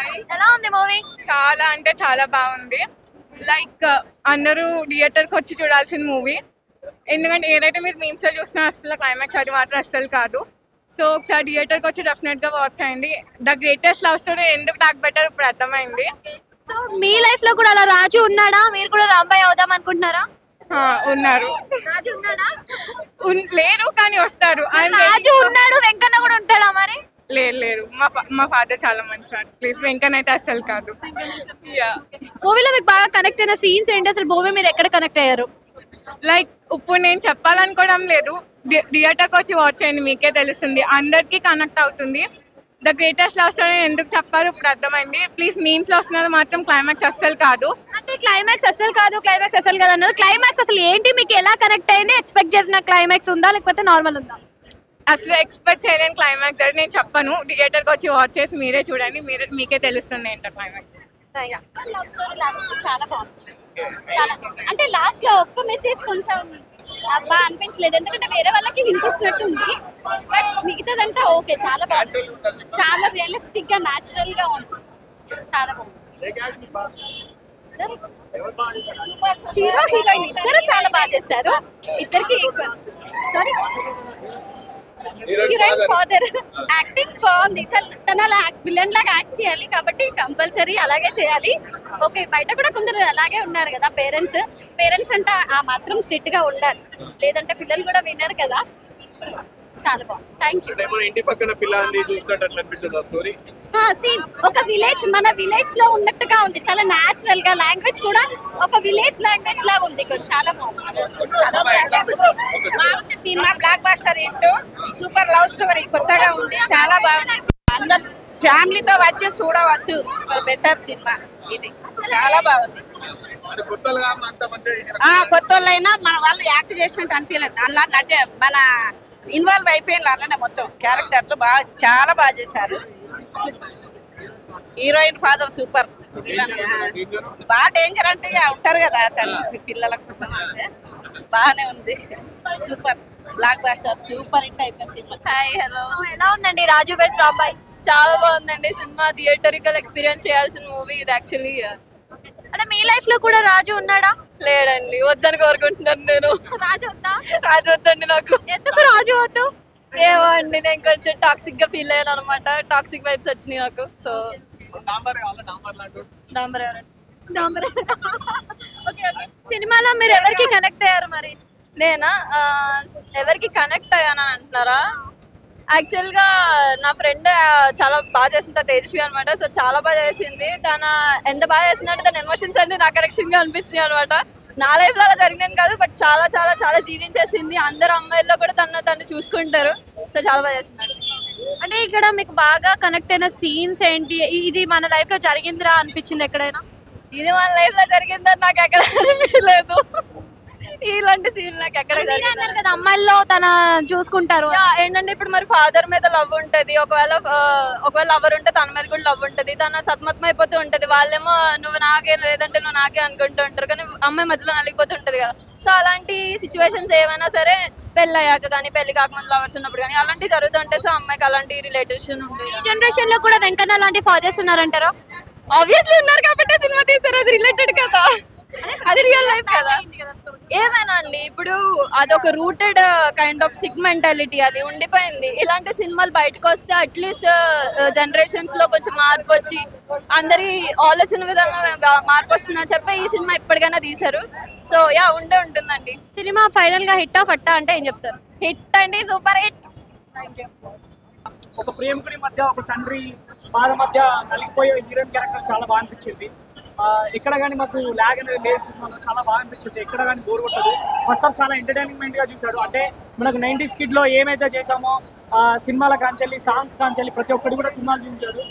Hi. ఎలా ఉంది movie? చాలా అంటే చాలా బాగుంది. లైక్ అందరూ థియేటర్కి వచ్చి చూడాల్సిన మూవీ. ఎందుకంటే ఏదైతే మీరు మీమ్స్ లో చూసినా అసలు క్లైమాక్స్ అది మాత్రం అస్సలు కాదు. సో ఒకసారి థియేటర్కి వచ్చి డెఫినెట్ గా వాచ్ చేయండి. ద గ్రేటెస్ట్ లవ్ స్టోరీ ఎందుకు నాకు బెటర్ ఇప్పుడు అర్థమైంది. సో మీ లైఫ్ లో కూడా అలా రాజు ఉన్నాడా? మీరు కూడా రాంబాయ్ అవుదాం అనుకుంటున్నారా? ఉన్నారు. రాజు ఉన్నాడా? లేరు కానీ వస్తారు. రాజు ఉన్నాడు, వెంకన్న కూడా ఉంటాడా మరి? లేరు మా ఫాదర్ చాలా మంచివాడు. ప్లీజ్ వెంకన్న అయితే అస్సలు కాదు. మూవీలో మీకు బాగా కనెక్ట్ అయిన సీన్స్ ఏంటి? అసలు మూవీ మీరు ఎక్కడ కనెక్ట్ అయ్యారు? లైక్ ఇప్పుడు నేను చెప్పాలనుకోవడం లేదు, థియేటర్కి వచ్చి వాచ్ చేయండి, మీకే తెలుస్తుంది. అందరికీ కనెక్ట్ అవుతుంది. ద గ్రేటెస్ట్ లవ్ స్టోరీ ఎందుకు చెప్పారు ఇప్పుడు అర్థమైంది. ప్లీజ్ మీమ్స్ లో వస్తున్నది మాత్రం క్లైమాక్స్ అస్సలు కాదు. అంటే క్లైమాక్స్ అసలు కాదు అన్నారు. క్లైమాక్స్ అసలు ఏంటి? మీకు ఎలా కనెక్ట్ అయింది? ఎక్స్పెక్ట్ చేసిన క్లైమాక్స్ ఉందా లేకపోతే నార్మల్ ఉందా? అసలు ఎక్స్పెక్ట్ చేయలేని క్లైమాక్స్ అది నేను చెప్పను. థియేటర్కి వచ్చి వాచ్ చేసి మీరే చూడండి, మీకే తెలుస్తుంది ఏంటో క్లైమాక్స్. చాలా బాగుంది. చాలా అంటే లాస్ట్ లో ఒక్క మెసేజ్ కొంచెం బాగా అనిపించలేదు, ఎందుకంటే వేరే వాళ్ళకి వినిపించినట్టు ఉంది. బట్ మిగతాదంతా ఓకే, చాలా బాగుంది. చాలా రియలిస్టిక్ గా న్యాచురల్ గా ఉంది. చాలా బాగుంది. హీరో హీరోయిన్ ఇద్దరు చాలా బాగా చేశారు. ఇద్దరికి equal. Sorry, heroine father acting బాగుంది. తను అలా విలన్ లాగా యాక్ట్ చేయాలి కాబట్టి కంపల్సరీ అలాగే చేయాలి. ఓకే, బయట కూడా కొందరు అలాగే ఉన్నారు కదా పేరెంట్స్ అంటే ఆ మాత్రం స్ట్రిక్ట్ గా ఉండాలి, లేదంటే పిల్లలు కూడా విన్నారు కదా. చాలా బాగుంది. Thank you. ఇంటి పక్కన పిల్లని చూసినట్టు అట్లా అనిపించింది ఆ స్టోరీ. సీన్ ఒక విలేజ్, మన విలేజ్ లో ఉన్నట్టుగా ఉంది. చాలా న్యాచురల్ గా, లాంగ్వేజ్ కూడా ఒక విలేజ్ లాంగ్వేజ్ లాగా ఉంది. చాలా బాగుంది. చాలా బాగుంది సినిమా. Blockbuster hit, super love story, కొత్తగా ఉంది, చాలా బాగుంది. అందరు ఫ్యామిలీతో వచ్చి చూడవచ్చు. సూపర్ బెటర్ సినిమా ఇది, చాలా బాగుంది. కొత్త వాళ్ళైనా మన వాళ్ళు యాక్ట్ చేసినట్టు అనిపించలేదు. అందులో మన ఇన్వాల్వ్ అయిపోయిన అలానే మొత్తం క్యారెక్టర్లు బాగా చాలా బాగా చేశారు. Heroine father super. బాగా డేంజర్ అంటే ఉంటారు కదా తండ్రి పిల్లల కోసం, అంటే బాగానే ఉంది. Super blockbuster, super hit అయితే సినిమా. Hi, hello. ఎలా ఉందండి రాజు వెడ్స్ రాంబాయ్? చాలా బాగుందండి సినిమా. థియేటరికల్ ఎక్స్పీరియన్స్ చేయాల్సిన మూవీ ఇది యాక్చువల్లీ. అంటే మీ లైఫ్ లో కూడా రాజు ఉన్నాడా? లేడండి, వద్దని కోరుకుంటున్నాను నేను. రాజు వద్దా? రాజు వద్దండి నాకు. ఎందుకు రాజు వద్దు? ఏమో అండి, నేను కొంచెం టాక్సిక్ గా ఫీల్ అయ్యాను అనమాట. టాక్సిక్ వైబ్స్ వచ్చినాయి నాకు. సో డాంబర్ సినిమాలో మీరు ఎవరికి కనెక్ట్ అయ్యారు మరి? నేనా ఎవరికి కనెక్ట్ అయ్యాను అంటున్నారా? యాక్చువల్ గా నా ఫ్రెండ్ చాలా బాగా చేసింది, తేజస్వి అనమాట. సో చాలా బాగా చేసింది. తన ఎంత బాగా చేసిందంటే తన ఎమోషన్స్ అన్ని నా కరెక్షన్ గా అనిపించినాయి అనమాట. నా లైఫ్ లో అలా జరిగినాను కాదు, బట్ చాలా చాలా చాలా జీవించేసింది. అందరు అమ్మాయిల్లో కూడా తను చూసుకుంటారు. సో చాలా బాగా చేసిందండి. అంటే ఇక్కడ మీకు బాగా కనెక్ట్ అయిన సీన్స్ ఏంటి? ఇది మన లైఫ్ లో జరిగిందిరా అనిపించింది ఎక్కడైనా? ఇది మన లైఫ్ లో జరిగిందని నాకు ఎక్కడ అనిపించలేదు. ఇలాంటి సీన్ నాకు ఎక్కడ అన్నారు కదా, అమ్మాయిల్లో తన చూసుకుంటారు ఏంటంటే ఇప్పుడు మరి ఫాదర్ మీద లవ్ ఉంటది, ఒకవేళ లవర్ ఉంటే తన మీద కూడా లవ్ ఉంటది. తన సతమతం అయిపోతూ ఉంటది. వాళ్ళేమో నువ్వు నాకే, లేదంటే నువ్వు నాకే అనుకుంటూ ఉంటారు, కానీ అమ్మాయి మధ్యలో నలిగిపోతూ ఉంటది కదా. సో అలాంటి సిచ్యువేషన్స్ ఏమైనా సరే పెళ్లి అయ్యాక కానీ, పెళ్లి కాకముందు లవర్స్ ఉన్నప్పుడు కానీ అలాంటివి జరుగుతుంటాయి. సో అమ్మాయికి అలాంటి రిలేషన్ ఉంటుంది. జనరేషన్ లో కూడా వెంకన్న లాంటి ఫాదర్స్ ఉన్నారంటారా? ఆబ్వియస్లీ ఉన్నారు కాబట్టి సినిమా తీసారు. అది రిలేటెడ్ కదా, అది రియల్ లైఫ్ కదా. ఏమైనా అండి, ఇప్పుడు అదొక rooted kind of sick mentality, అది ఉండిపోయింది. ఇలాంటి సినిమాలు బయటకు వస్తే అట్లీస్ట్ జనరేషన్స్ లో కొంచెం మార్పు వచ్చి అందరి ఆలోచన విధంగా మార్పు వస్తుందని చెప్పి ఈ సినిమా ఇప్పటికైనా తీశారు. సో ఉంటుందండి. సినిమా ఫైనల్ గా హిట్ ఆఫ్ అట్టా అంటే ఏం చెప్తారు? హిట్ అండి, సూపర్ హిట్. ఒక ప్రేమికుడి మధ్య, ఒక తండ్రి వాళ్ళ మధ్య నలిగిపోయే హీరోయిన్ క్యారెక్టర్ చాలా బాగా అనిపించింది. ఎక్కడ కానీ మాకు లాగ్ అనేది లేదు. సినిమాలో చాలా బాగా అనిపించింది. ఎక్కడ కానీ బోర్ కొట్టదు. ఫస్ట్ ఆఫ్ చాలా ఎంటర్టైన్మెంట్ గా చూశాడు. అంటే మనకు 90s కిడ్ లో ఏమైతే చేసామో సినిమాల కాంచెల్లి, సాంగ్స్ కాంచెల్లి ప్రతి ఒక్కటి కూడా సినిమాలు చూపించాడు.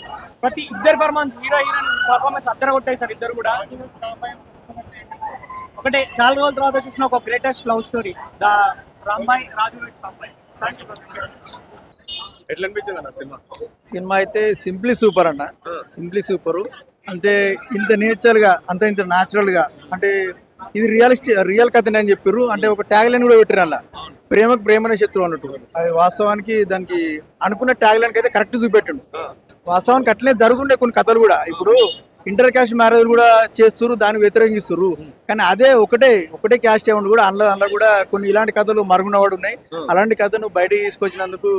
ప్రతి ఇద్దరు పర్ఫార్మెన్స్, హీరో హీరోయిన్ పర్ఫార్మెన్స్ అద్దరు కొట్టేశారు ఇద్దరు కూడా. ఒకటే చాలా రోజుల తర్వాత చూసిన ఒక greatest love story, the Rambai Raju weds Rambai. Thank you. ఎట్లా అనిపించింది అన్న సినిమా? సినిమా అయితే సింప్లీ సూపర్ అన్న, సింప్లీ సూపరు. అంటే ఇంత నేచర్గా, ఇంత న్యాచురల్గా, అంటే ఇది రియల్ కథనే అని చెప్పారు. అంటే ఒక ట్యాగ్ లైన్ కూడా పెట్టారు అలా, ప్రేమకు ప్రేమనే శత్రువు అన్నట్టు. అది వాస్తవానికి దానికి అనుకున్న ట్యాగ్ లైన్ అయితే కరెక్ట్ చూపెట్టిండు. వాస్తవానికి అట్లనే జరుగుతుండే కొన్ని కథలు కూడా. ఇప్పుడు ఇంటర్ క్యాస్ట్ మ్యారేజ్ కూడా చేస్తున్నారు, దాన్ని వ్యతిరేకిస్తున్నారు. కానీ అదే ఒకటే క్యాస్ట్ ఉండి కూడా అందులో కూడా కొన్ని ఇలాంటి కథలు మరుగునవాడు ఉన్నాయి. అలాంటి కథను బయటికి తీసుకొచ్చినందుకు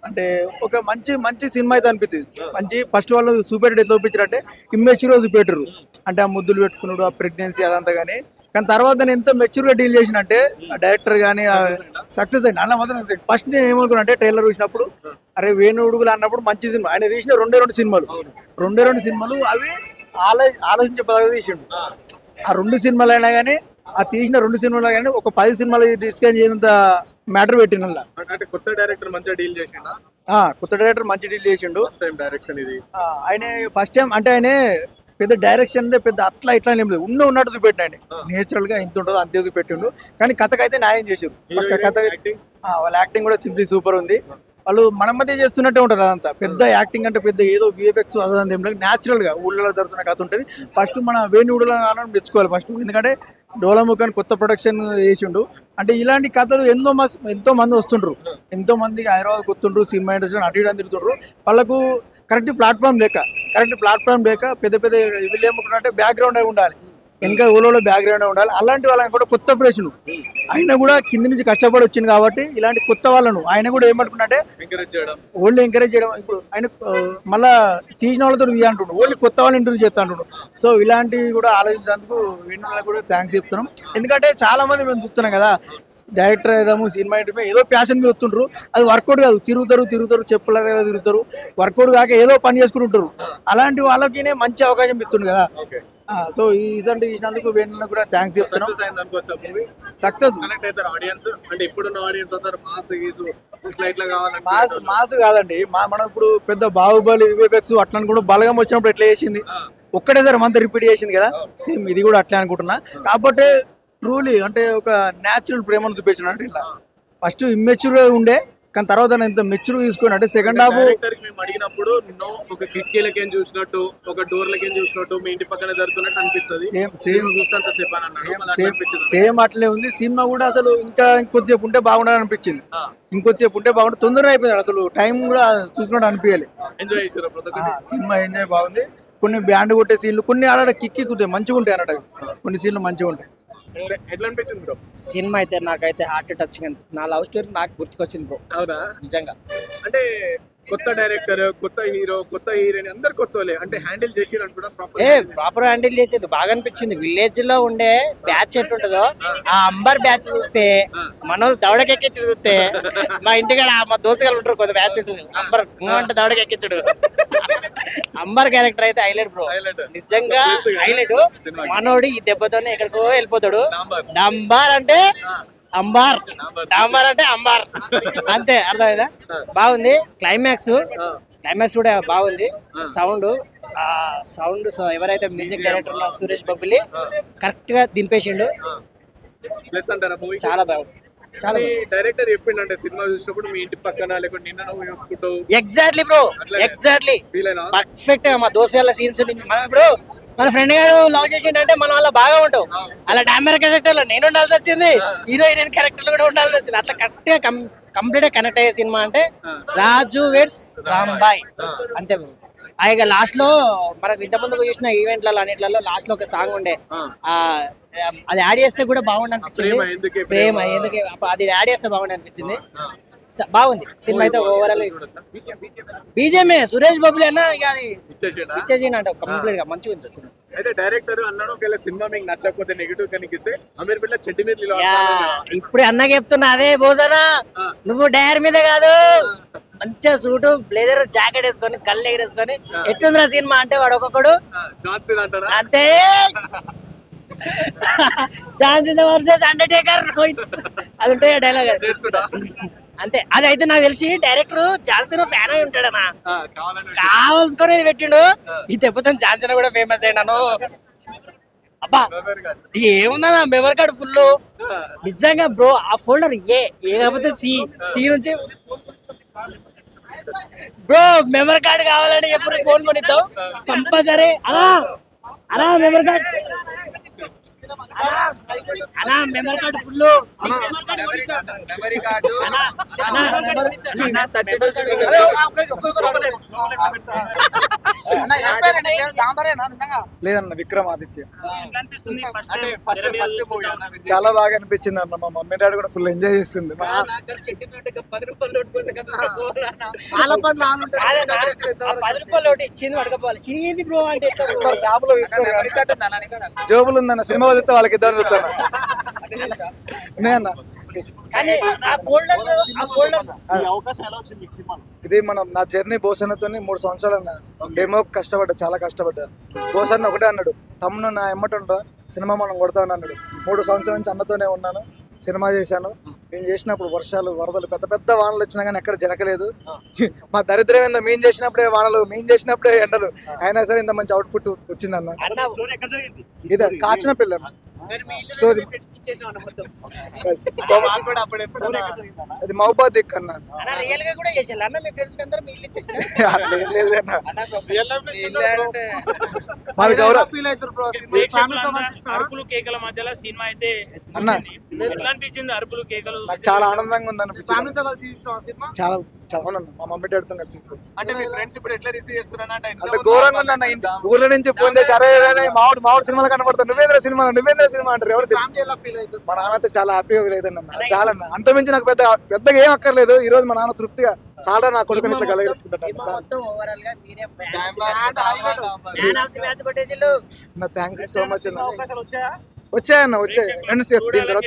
అంటే ఒక మంచి సినిమా అయితే అనిపిస్తుంది. మంచి ఫస్ట్ వాళ్ళు చూపెట్టి ఎట్లా చూపించారంటే ఇమ్మెచ్యూర్ చూపెట్టరు, అంటే ఆ ముద్దులు పెట్టుకున్నాడు, ఆ ప్రెగ్నెన్సీ అదంతా. కానీ తర్వాత నేను ఎంత మెచ్యూర్గా డీల్ చేసినంటే డైరెక్టర్ కానీ సక్సెస్ అయింది. అలా మాత్రం ఫస్ట్ నేను ఏమనుకున్నా అంటే ట్రైలర్ చూసినప్పుడు అరే వేణుడుగులు అన్నప్పుడు మంచి సినిమా. ఆయన తీసిన రెండే రెండు సినిమాలు అవి ఆలోచించే పదవి తీసిండు. ఆ 2 సినిమాలు అయినా కానీ ఆ తీసిన 2 సినిమాలు కానీ ఒక 10 సినిమాలు డిస్కస్ చేసినంత మ్యాటర్ పెట్టిన కొత్త డైరెక్టర్ మంచిగా డీల్ చేసిండు. కొత్త డైరెక్టర్ మంచి డీల్ చేసిండు. డైరెక్షన్ ఇది ఆయన ఫస్ట్ టైం అంటే ఆయన పెద్ద డైరెక్షన్ పెద్ద అట్లా ఇట్లా ఏం లేదు, ఉన్నట్టు చూపెట్టిన ఆయన నేచురల్ గా ఎంత ఉంటుందో అంతే చూపెట్టిండు. కానీ కథకైతే న్యాయం చేసారు. కథ వాళ్ళ యాక్టింగ్ కూడా సింప్లీ సూపర్ ఉంది. వాళ్ళు మన మధ్య చేస్తున్నట్టే ఉంటుంది. అదంతా పెద్ద యాక్టింగ్ అంటే పెద్ద ఏదో విఎఫ్ఎక్స్ అదంతా ఏం లేదు, న్యాచురల్ గా ఊళ్ళలో జరుగుతున్న కథ ఉంటుంది. ఫస్ట్ మన వేణుగుడులో మెచ్చుకోవాలి ఫస్ట్, ఎందుకంటే డోలాముఖాన్ని కొత్త ప్రొడక్షన్ చేసిండు. అంటే ఇలాంటి కథలు ఎంతో మంది వస్తుండ్రు, ఎంతో మంది హైదరాబాద్ వస్తుండ్రు, సినిమా ఇండస్ట్రీ అటు ఇటు తిరుగుతుండ్రు. వాళ్ళకు కరెక్ట్ ప్లాట్ఫామ్ లేక పెద్ద వీళ్ళు ఏమనుకుంటే బ్యాక్గ్రౌండ్ ఉండాలి, వెనక ఊళ్ళో బ్యాక్గ్రౌండ్ ఉండాలి. అలాంటి వాళ్ళని కూడా కొత్త ఫ్రెష్ ఆయన కూడా కింది నుంచి కష్టపడి వచ్చింది కాబట్టి ఇలాంటి కొత్త వాళ్ళను ఆయన కూడా ఏమనుకున్నట్టే ఓన్లీ ఎంకరేజ్ చేయడం. ఇప్పుడు ఆయన మళ్ళా తీసిన వాళ్ళతో ఇది అంటుండు, ఓన్లీ కొత్త వాళ్ళని ఇంటర్వ్యూ చేస్తా అంటుండు. సో ఇలాంటివి కూడా ఆలోచించినందుకు వీళ్ళకి కూడా థ్యాంక్స్ చెప్తున్నాం. ఎందుకంటే చాలా మంది మేము చూస్తున్నాం కదా, డైరెక్టర్ ఏదాము సినిమా ఇంటర్వ్యూ ఏదో ప్యాషన్ మీద వస్తుంటారు, అది వర్కౌట్ కాదు. తిరుగుతారు చెప్పులగా తిరుగుతారు, వర్కౌట్ కాక ఏదో పని చేసుకుని ఉంటారు. అలాంటి వాళ్ళకి మంచి అవకాశం ఇస్తుండు కదా. సో ఈ ఈసెంట్ ఇచ్చినందుకు వేణులకు కూడా థ్యాంక్స్ చెప్తున్నాం. సక్సెస్ మాస్ కాదండి, మనం ఇప్పుడు పెద్ద బాహుబలి వివేక్స్ అట్లా అనుకుంటూ బలగం వచ్చినప్పుడు ఎట్లా చేసింది, ఒక్కటేసారి మంత్ రిపీట్ చేసింది కదా. సేమ్ ఇది కూడా అట్లే అనుకుంటున్నా. కాబట్టి ట్రూలీ అంటే ఒక న్యాచురల్ ప్రేమను చూపించినట్టు. ఇట్లా ఫస్ట్ ఇమ్మెచ్యూర్ ఉండే, కానీ తర్వాత ఇంత మెచ్యూర్ తీసుకుని అంటే సెకండ్ హాఫ్ మేము అడిగినప్పుడు ఒక కిటికీలకేం చూసినట్టు, ఒక డోర్లకేం చూసినట్టు, మీ ఇంటి పక్కన జరుగుతున్నట్టు అనిపిస్తుంది. సేమ్ అట్లే ఉంది సినిమా కూడా. అసలు ఇంకొద్దిసేపు ఉంటే బాగుండదు అనిపించింది, ఇంకొద్దిసేపు ఉంటే బాగుంటుంది. తొందరగా అయిపోయింది, అసలు టైం కూడా చూసుకున్నట్టు అనిపించాలి. సినిమా ఎంజాయ్ బాగుంది. కొన్ని బ్యాండ్ కొట్టే సీన్లు, కొన్ని ఆడ కిక్కి మంచిగా ఉంటాయి అన్నట్టు, కొన్ని సీన్లు మంచిగా ఉంటాయి. సినిమా అయితే నాకైతే హార్ట్ టచింగ్ అనిపిస్తుంది. నా లవ్ స్టోరీ నాకు గుర్తుకొచ్చింది బ్రో. అవునా? నిజంగా అంటే కొత్త డైరెక్టర్, కొత్త హీరో, కొత్త హీరోయిన్ అందరు కొత్త వాళ్ళే అంటే హ్యాండిల్ చేసి ప్రాపర్ హ్యాండిల్ చేసేది బాగా అనిపించింది. విలేజ్ లో ఉండే బ్యాచ్ ఎట్టుంటదో ఆ అంబర్ బ్యాచ్ చూస్తే మన దవడకెక్కించి చూస్తే మా ఇంటికాడ మా దోస్తుగాలు ఉంటారు, కొద్ది బ్యాచ్ ఉంటుంది అంబర్ అంటే దవడకెక్కించుడు. అంబర్ క్యారెక్టర్ అయితే హైలైట్ బ్రో, నిజంగా హైలైట్. మనోడు ఈ దెబ్బతోనే ఎక్కడికో వెళ్ళిపోతాడు. డంబార్ అంటే అంబార్, డాంబార్ అంటే అంబార్, అంతే. అర్థమైందా? బాగుంది. క్లైమాక్స్ కూడా బాగుంది. సౌండ్ ఎవరైతే music director Suresh Bobbili correct గా దింపేసిండు. చాలా బాగుంది. డైరెక్టర్ చెప్పిండే సినిమా చూసినప్పుడు మీ ఇంటి పక్కన లేకపోతే నిన్న నువ్వు చూసుకుంటావు. ఎగ్జాక్ట్లీ బ్రో, ఎగ్జాక్ట్లీ పర్ఫెక్ట్ గా మా దోస్తుల సీన్స్. మనం ఇప్పుడు మన ఫ్రెండ్ గారు లవ్ చేసిండే మనం అలా బాగా ఉంటాం. అలా డామర్ క్యారెక్టర్ లో నేను ఉండాల్సి వచ్చింది, హీరో హీరోయిన్ క్యారెక్టర్ కూడా ఉండాల్సి వచ్చింది. అట్లా కరెక్ట్ గా కంప్లీట్ గా కనెక్ట్ అయ్యే సినిమా అంటే రాజు వెడ్స్ రాంబాయ్, అంతే. ఇక లాస్ట్ లో మనకు ఇంత ముందుకు చూసిన ఈవెంట్లలో అన్నిట్లలో లాస్ట్ లో ఒక సాంగ్ ఉండే, అది యాడ్ చేస్తే కూడా బాగుంది అనిపించింది. ప్రేమ ఎందుకే అది యాడ్ చేస్తే బాగుంది అనిపించింది. బాగుంది సినిమా అయితే. ఓవరాల్ బీజేమే సురేష్ బాబులే అన్న ఇక అది ఇచ్చేసిండ కంప్లీట్ గా మంచిగా ఉంది సినిమా. అయితే డైరెక్టర్ అన్నాడు ఒకవేళ సినిమా మీకు నచ్చకపోతే నెగిటివ్ కనిపిస్తే అమీర్ బిల్లా చెడ్డి మీద ఇప్పుడు అన్నకి చెప్తున్నా అదే భోజనా, నువ్వు డైర్ మీద కాదు మంచిగా సూటు బ్లేజర్ జాకెట్ వేసుకొని కళ్ళు ఎగరేసుకొని ఎట్లుందిరా సినిమా అంటే వాడు ఒక్కొక్కడు అంతే. అండర్టేకర్ అది ఉంటాయి డైలాగ్ అంతే. అది అయితే నాకు తెలిసి డైరెక్టర్ జాన్సన్ ఫ్యాన్ అయి ఉంటాడనా, కావాల్సుకొని పెట్టిండు. ఈ దెబ్బతో జాన్సన్ కూడా ఫేమస్ అయినాను. అబ్బా ఏముందన్నా మెమరీ కార్డు ఫుల్ నిజంగా బ్రో. ఆ ఫోల్డర్ ఏ కాకపోతే సి నుంచి బ్రో మెమరీ కార్డు కావాలని ఎప్పుడు ఫోన్ కొనిద్దాం కంపల్సరీ. అలా మెమరీ కార్డు అన్నా మెమరీ కార్డు ఫుల్ లేదన్న విక్రమాదిత్య చాలా బాగా అనిపించింది అన్న. మా మమ్మీ డాడీ కూడా ఫుల్ ఎంజాయ్ చేస్తుంది. షాపులో జోబులు ఉందన్న సినిమా చూస్తే వాళ్ళకి ఇద్దరు చూస్తాను అన్న. ఇది మనం నా జర్నీ బోసన్నతో 3 సంవత్సరాలు అన్న. డెమో కష్టపడ్డా, చాలా కష్టపడ్డా. బోసన్న ఒకటే అన్నాడు, తమ్ముడు నా ఎమ్మటుంటా సినిమా మనం కొడతాను అన్నాడు. 3 సంవత్సరాల నుంచి అన్నతోనే ఉన్నాను, సినిమా చేశాను. మేము చేసినప్పుడు వర్షాలు, వరదలు, పెద్ద పెద్ద వానలు వచ్చినా కానీ ఎక్కడ జరగలేదు. మా దరిద్రం ఏందో, మేము చేసినప్పుడే వానలు, మేము చేసినప్పుడే ఎండలు, అయినా సరే ఇంత మంచి అవుట్పుట్ వచ్చిందన్న. ఇది కాచిన పిల్ల స్టోరీ. అది మహబాద్ దిక్కు అన్న. మాది గౌరవ అరుపులు కేకల మధ్యలో సినిమా అయితే అన్న ఎట్లా అనిపించింది? అరుపులు కేకలు నాకు చాలా ఆనందంగా ఉంది అనిపించింది. చాలా చాలా మా మమ్మీ డాడీతో కలిసి చూస్తాను. అంటే మీ ఫ్రెండ్స్ ఇప్పుడు ఎట్లా రిసీవ్ చేస్తున్నా అంటే ఘోరంగా ఉంది అన్న. ఊర్ల నుంచి ఫోన్ చేసి అరే మామిడి సినిమాలు కనపడతాను, నువ్వేంద్ర సినిమా అంటారు. ఎవరు మా నాన్న అయితే చాలా హ్యాపీగా ఫీల్ అవుతుంది. చాలా అన్న, అంతమించి నాకు పెద్దగా ఏం అక్కర్లేదు. ఈ రోజు మా నాన్న తృప్తిగా చాలా నా కొడుకుని ఇట్లా కలగేసుకుంటాను. థ్యాంక్ యూ సో మచ్ అన్న. వచ్చాయన్న, వచ్చాయి. దీని తర్వాత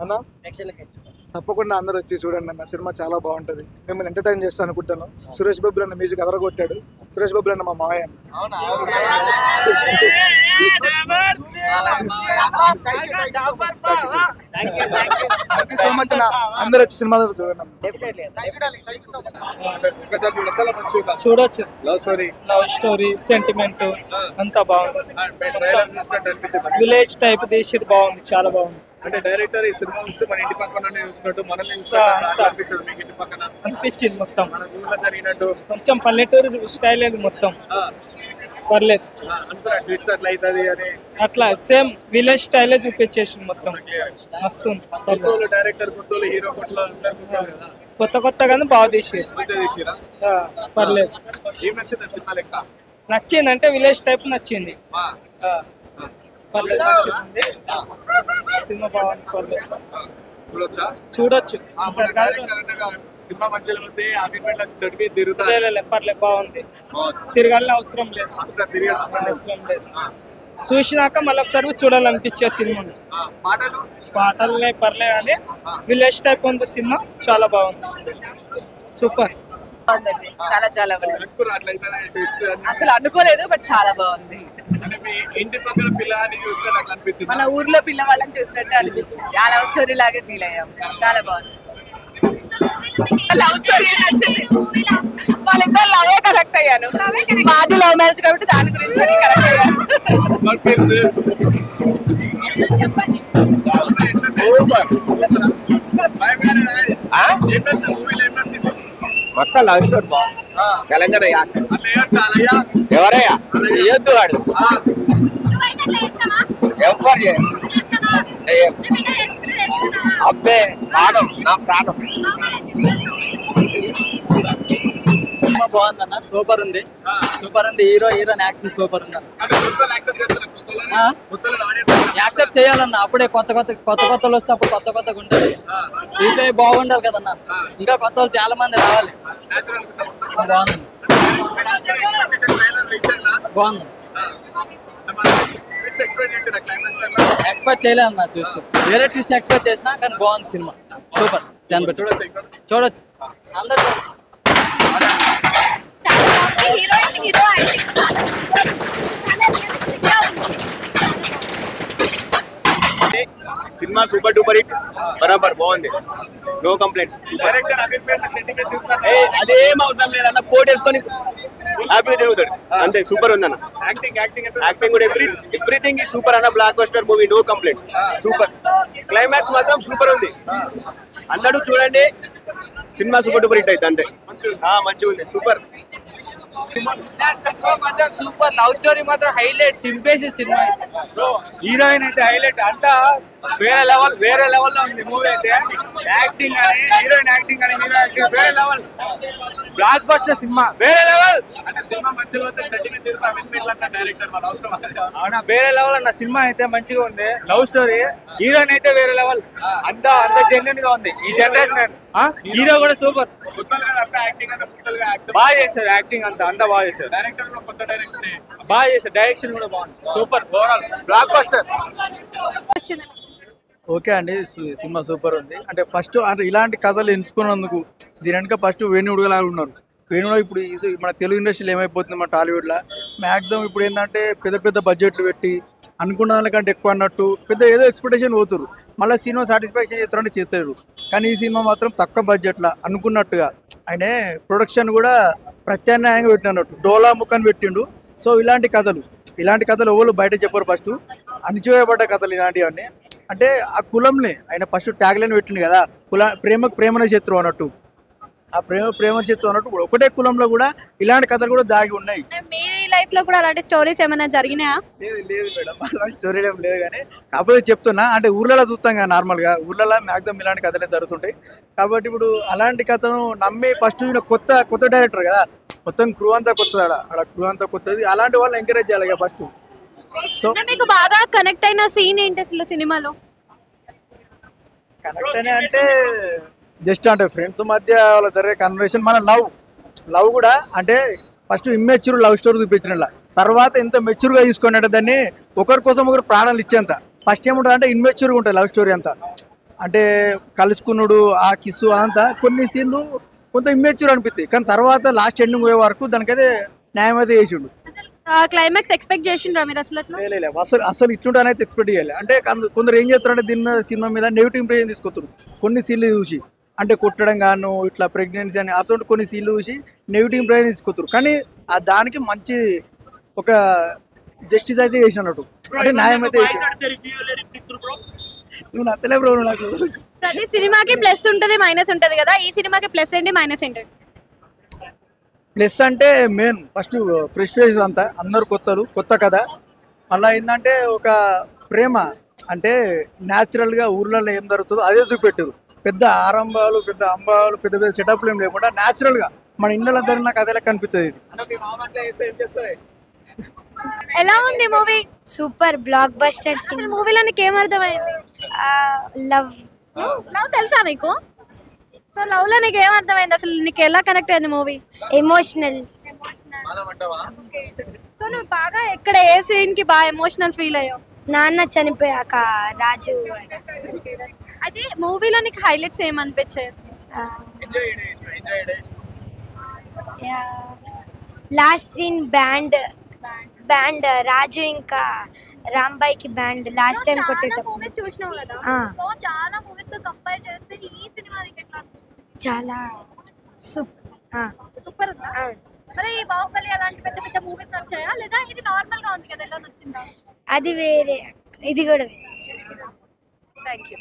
అన్న తప్పకుండా అందరూ వచ్చి చూడండి అన్న. సినిమా చాలా బాగుంటది. మిమ్మల్ని ఎంటర్టైన్ చేస్తాను అనుకుంటాను. సురేష్ బాబు అన్న మ్యూజిక్ అదరగొట్టాడు. సురేష్ బాబు అన్న మా మావయ్య. సో మచ్ అన్న. అందరూ వచ్చి సినిమా చూడొచ్చు. లవ్ స్టోరీ, సెంటిమెంట్ అంతా బాగుంది. విలేజ్ టైప్ తీసి బాగుంది, చాలా బాగుంది. అంటే డైరెక్టర్ ఈ సినిమా చూస్తే మన ఇంటి పక్కన చూసినట్టు, మనల్ని అనిపించదు మీకు ఇంటి పక్కన అనిపించింది. మొత్తం మన ఊళ్ళో జరిగినట్టు కొంచెం పల్లెటూరు స్టైల్ అది మొత్తం పర్లేదు. ట్విస్ట్ అట్లా అవుతుంది అని అట్లా సేమ్ విలేజ్ స్టైలే చూపించేసి మొత్తం మస్తు. డైరెక్టర్ కొత్త హీరో కొత్తగానే బాగా తీసారు. పర్లేదు. ఏం నచ్చింది సినిమా లెక్క? నచ్చింది అంటే విలేజ్ టైప్ నచ్చింది. పర్లేదు, నచ్చింది. సినిమా బాగుంది, పర్లేదు, చూడొచ్చు. సినిమా మంచిగా ఉంది. చెడిపి తిరుగుతా పర్లేదు, బాగుంది. తిరగాలని అవసరం లేదు, అవసరం లేదు. చూసినాక మళ్ళీ ఒకసారి చూడాలనిపించే సినిమా. పాటలనే పర్లేదు అని విలేజ్ టైప్ ఉంది సినిమా, చాలా బాగుంది. సూపర్. చాలా చాలా అసలు అనుకోలేదు, బట్ చాలా బాగుంది. ఇంటి పక్కన పిల్లని చూసినట్టు అట్లా అనిపించింది. మన ఊర్లో పిల్లవాళ్ళని చూసినట్టు అనిపించింది. ఆ లవ్ స్టోరీ లాగే ఫీల్ అయ్యాం. చాలా బాగుంది. లవ్ స్టోరీ నచ్చింది. వాళ్ళిద్దరు లవ్ కరెక్ట్ అయ్యాను. మాది లవ్ మ్యారేజ్ కాబట్టి దాని గురించి కరెక్ట్ అయ్యాను. మొత్తం లవ్ స్టోరీ బాగుంది. తెలంగాణ ఎవరయ్యా చేయొద్దు వాడు, ఎవరు చెయ్యం. అబ్బే ప్రాణం, నా ప్రాణం. బాగుందన్న, సూపర్ ఉంది. హీరోయిన్ యాక్టింగ్ సూపర్ ఉంది. యాక్సెప్ట్ చేయాలన్న. అప్పుడే కొత్తలు వస్తే అప్పుడు కొత్తగా ఉంటుంది. రీచ్ బాగుండాలి కదన్న. ఇంకా కొత్త వాళ్ళు చాలా మంది రావాలి. బాగుంది. ఎక్స్పెక్ట్ చేయలేదన్న ట్విస్ట్. వేరే ట్విస్ట్ ఎక్స్పెక్ట్ చేసినా కానీ బాగుంది సినిమా. సూపర్. 10 చూడొచ్చు అందరూ. సినిమా సూపర్ డూపర్ హిట్, బరాబర్ బాగుంది. No complaints. అదేం అవసరం లేదన్న, కోట్ వేసుకొని హ్యాపీగా తిరుగుతాడు అంతే. సూపర్ ఉందన్న. యాక్టింగ్ కూడా ఎవ్రీథింగ్ ఈ సూపర్ అన్న. Blockbuster movie, no complaints, super. Climax మాత్రం సూపర్ ఉంది. అందరూ చూడండి, సినిమా సూపర్ డూపర్ హిట్ అయితే అంతే. మంచిగా ఉంది, సూపర్. సినిమా మాత్రం సూపర్, లవ్ స్టోరీ మాత్రం హైలైట్, చింపేసి సినిమా. హీరోయిన్ అయితే హైలైట్, అంతా వేరే లెవెల్ లో ఉంది మూవీ అయితే. యాక్టింగ్ అని హీరోయిన్ యాక్టింగ్ అని హీరో యాక్టింగ్ వేరే లెవెల్, బ్లాక్ బస్టర్ సినిమా వేరే లెవెల్. అంటే సినిమా మంచిగా వస్తే చెట్టు తిరుగుతా వినిపించాలంట డైరెక్టర్ మన అవసరం. అవునా, వేరే లెవెల్ అన్న సినిమా అయితే మంచిగా ఉంది. లవ్ స్టోరీ, హీరోయిన్ అయితే వేరే లెవెల్, అంత జెన్యున్ గా ఉంది ఈ జనరేషన్. హీరో కూడా సూపర్, బాగా చేశారు యాక్టింగ్, అంతా బాగా చేశారు. డైరెక్టర్ కూడా కొత్త డైరెక్టర్ బాగా చేశారు, డైరెక్షన్ కూడా బాగుంది, super. Overall block buster. Okay అండి, సినిమా సూపర్ ఉంది. అంటే ఫస్ట్ అంటే ఇలాంటి కథలు ఎంచుకున్నందుకు దీని వెనక ఫస్ట్ వేణుడుగలాగా ఉన్నారు. వేణుడు ఇప్పుడు మన తెలుగు ఇండస్ట్రీలో ఏమైపోతుంది, మన టాలీవుడ్లో మ్యాక్సిమం ఇప్పుడు ఏంటంటే పెద్ద పెద్ద బడ్జెట్లు పెట్టి అనుకున్న దానికంటే ఎక్కువ అన్నట్టు పెద్ద ఏదో ఎక్స్పెక్టేషన్ పోతున్నారు. మళ్ళీ సినిమా సాటిస్ఫాక్షన్ చేస్తారంటే చేస్తారు. కానీ ఈ సినిమా మాత్రం తక్కువ బడ్జెట్లో అనుకున్నట్టుగా ఆయన ప్రొడక్షన్ కూడా ప్రత్యామ్నాయంగా పెట్టినట్టు డోలా ముఖాన్ని పెట్టిండు. సో ఇలాంటి కథలు ఎవరు బయట చెప్పారు. ఫస్ట్ అణిచివేయబడ్డ కథలు ఇలాంటివన్నీ. అంటే ఆ కులంని ఆయన ఫస్ట్ ట్యాగ్ లైన్ పెట్టిండు కదా, ప్రేమకు ప్రేమనే శత్రువు అన్నట్టు. ఆ ప్రేమ శత్రువు అన్నట్టు ఒకటే కులంలో కూడా ఇలాంటి కథలు కూడా దాగి ఉన్నాయి. మీ లైఫ్ లో కూడా అలాంటి స్టోరీస్ ఏమైనా జరిగినాయా? లేదు మేడం, అలాంటి స్టోరీలు ఏం లేదు. కానీ కాకపోతే చెప్తున్నా, అంటే ఊర్లలో చూస్తాం కదా నార్మల్గా, ఊర్లలో మ్యాక్సిమం ఇలాంటి కథలే జరుగుతుంటాయి. కాబట్టి ఇప్పుడు అలాంటి కథను నమ్మి ఫస్ట్ కొత్త డైరెక్టర్ కదా, మొత్తం క్రూ అంతా కొత్తది, అక్కడ క్రూ అంతా కొత్తది. అలాంటి వాళ్ళని ఎంకరేజ్ చేయాలి కదా ఫస్ట్. సో మీకు బాగా కనెక్ట్ అయిన సీన్ ఏంటి అసలు సినిమాలో? కనెక్ట్ అని అంటే జస్ట్ అంటే ఫ్రెండ్స్ మధ్య వాళ్ళ జరిగే కన్వర్సేషన్, మన లవ్ కూడా అంటే ఫస్ట్ ఇమ్మెచ్యూర్ లవ్ స్టోరీ చూపించిన తర్వాత ఎంత మెచ్యూర్గా తీసుకున్నట్టు దాన్ని ఒకరి కోసం ఒకరు ప్రాణాలు ఇచ్చేంత. ఫస్ట్ ఏముంటుంది అంటే ఇన్మెచ్యూర్గా ఉంటుంది లవ్ స్టోరీ అంతా. అంటే కలుసుకున్నాడు ఆ కిస్సు అదంతా కొన్ని సీన్లు కొంత ఇమ్మెచ్యూర్ అనిపిస్తాయి. కానీ తర్వాత లాస్ట్ ఎండింగ్ పోయే వరకు దానికైతే న్యాయం అయితే చేసిండు. క్లైమాక్స్ ఎక్స్పెక్ట్ చేసిండ్రా మీరు అసలు? అసలు ఇట్లుంటానని అయితే ఎక్స్పెక్ట్ చేయాలి. అంటే కొందరు ఏం చేస్తారంటే దీని మీద సినిమా మీద నెగిటివ్ ఇంప్రెషన్ తీసుకొస్తారు. కొన్ని సీన్లు చూసి అంటే కొట్టడం గాను ఇట్లా ప్రెగ్నెన్సీ అని అసలు కొన్ని సీన్లు చూసి నెగిటివ్ ఇంప్రెషన్ తీసుకొస్తారు. కానీ ఆ దానికి మంచి ఒక జస్టిస్ అయితే చేసినట్టు, అంటే న్యాయం అయితే చేసి. నువ్వు నచ్చలే బ్రో నాకు. ప్రతి సినిమాకి ప్లస్ ఉంటుంది మైనస్ ఉంటుంది కదా, ఈ సినిమాకి ప్లస్ ఏంటి మైనస్ ఏంటి? ప్లస్ అంటే మెయిన్ ఫస్ట్ ఫ్రెష్ ఫేస్ అంతా, అందరు కొత్త కథ. మళ్ళీ ఏంటంటే ఒక ప్రేమ అంటే న్యాచురల్గా ఊర్లలో ఏం జరుగుతుందో అదే చూపెట్టారు. పెద్ద ఆరంభాలు పెద్ద అంబాలు పెద్ద పెద్ద సెటప్లు ఏం లేకుండా న్యాచురల్గా మన ఇళ్ళలో జరిగిన కథలే కనిపిస్తుంది. ఎలా ఉంది మూవీ? Super block buster. అసలు మూవీలో నీకు ఏమర్థమైంది? లవ్ తెలుసా నీకు? సో లవ్ లో నీకు ఏమర్థమైంది అసలు? నీకు ఎలా కనెక్ట్ అయింది మూవీ? ఎమోషనల్. సో నువ్వు బాగా ఎక్కడ ఏ సీన్ కి బాగా ఎమోషనల్ ఫీల్ అయ్యావు? నాన్న చనిపోయాక రాజు. అయితే మూవీలో నీకు హైలైట్స్ ఏమనిపించాయి? లాస్ట్ సీన్ బ్యాండ్ రాజు ఇంకా రాంబాయికి బ్యాండ్ లాస్ట్ టైం కొట్టేటప్పుడు చూసినావు కదా. సో చాలా మూవీస్ తో కంపేర్ చేస్తే ఈ సినిమా నీకు ఎట్లా అనిపిస్తుంది? చాలా సూపర్ ఉందా? మరి ఈ బాహుబలి అలాంటి పెద్ద పెద్ద మూవీస్ నచ్చాయా లేదా ఇది నార్మల్ గా ఉంది కదా, ఎలా నచ్చిందా? అది వేరే, ఇది కూడా వేరే. Thank you.